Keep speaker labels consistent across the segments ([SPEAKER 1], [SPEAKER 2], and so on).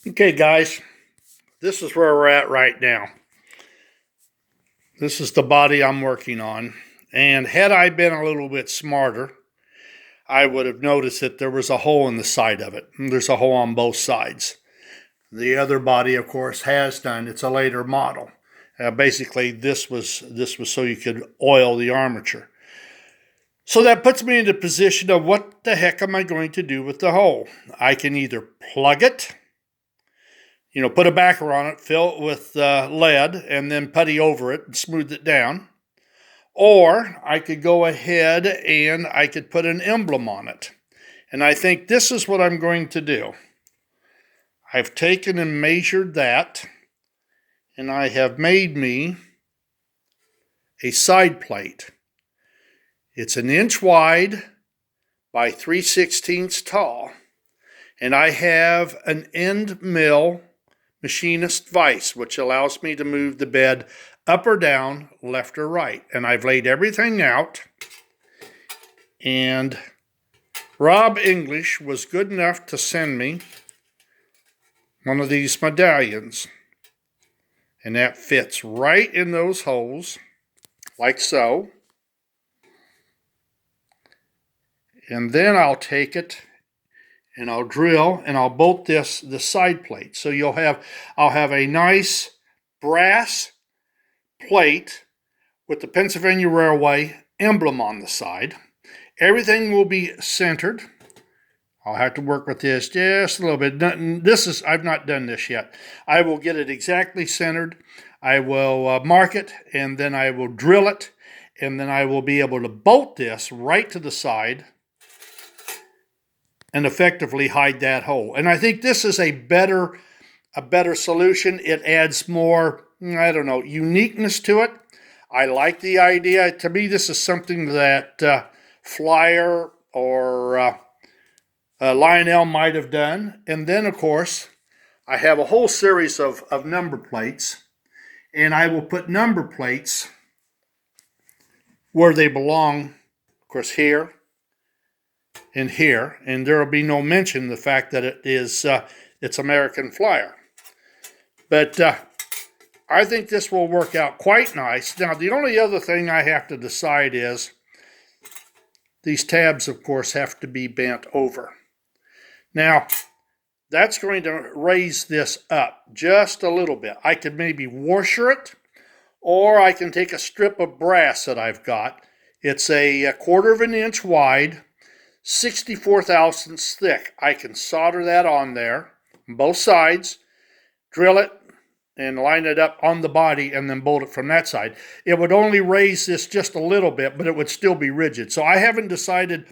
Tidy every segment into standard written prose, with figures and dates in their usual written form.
[SPEAKER 1] Okay, guys, this is where we're at right now. This is the body I'm working on. And had I been a little bit smarter, I would have noticed that there was a hole in the side of it. There's a hole on both sides. The other body, of course, has done. It's a later model. Basically, this was so you could oil the armature. So that puts me in the position of what the heck am I going to do with the hole? I can either plug it, put a backer on it, fill it with lead, and then putty over it and smooth it down. Or I could go ahead and I could put an emblem on it. And I think this is what I'm going to do. I've taken and measured that, and I have made me a side plate. It's 1 inch wide by 3/16 tall. And I have an end mill machinist vise, which allows me to move the bed up or down, left or right. And I've laid everything out. And Rob English was good enough to send me one of these medallions. And that fits right in those holes, like so. And then I'll take it and I'll drill and I'll bolt the side plate. So I'll have a nice brass plate with the Pennsylvania Railway emblem on the side. Everything will be centered. I'll have to work with this just a little bit. I've not done this yet. I will get it exactly centered. I will mark it, and then I will drill it, and then I will be able to bolt this right to the side and effectively hide that hole. And I think this is a better solution. It adds more, uniqueness to it. I like the idea. To me, this is something that Flyer or Lionel might have done. And then, of course, I have a whole series of number plates, and I will put number plates where they belong, of course, here and here, and there will be no mention of the fact that it's American Flyer. But I think this will work out quite nice. Now, the only other thing I have to decide is these tabs, of course, have to be bent over. Now, that's going to raise this up just a little bit. I could maybe washer it, or I can take a strip of brass that I've got. It's a 1/4 inch wide, 64 thousandths thick. I can solder that on there, on both sides, drill it, and line it up on the body, and then bolt it from that side. It would only raise this just a little bit, but it would still be rigid. So I haven't decided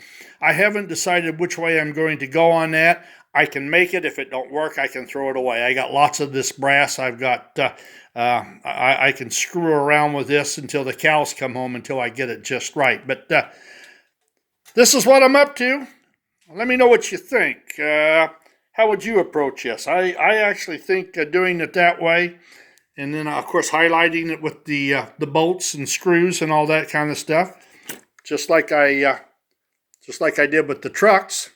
[SPEAKER 1] which way I'm going to go on that. I can make it. If it don't work, I can throw it away. I got lots of this brass. I've got, I can screw around with this until the cows come home, until I get it just right. But this is what I'm up to. Let me know what you think. How would you approach this? I actually think doing it that way, and then of course highlighting it with the bolts and screws and all that kind of stuff, just like I did with the trucks.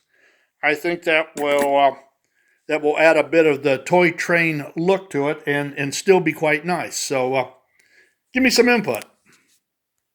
[SPEAKER 1] I think that will add a bit of the toy train look to it and still be quite nice. So give me some input.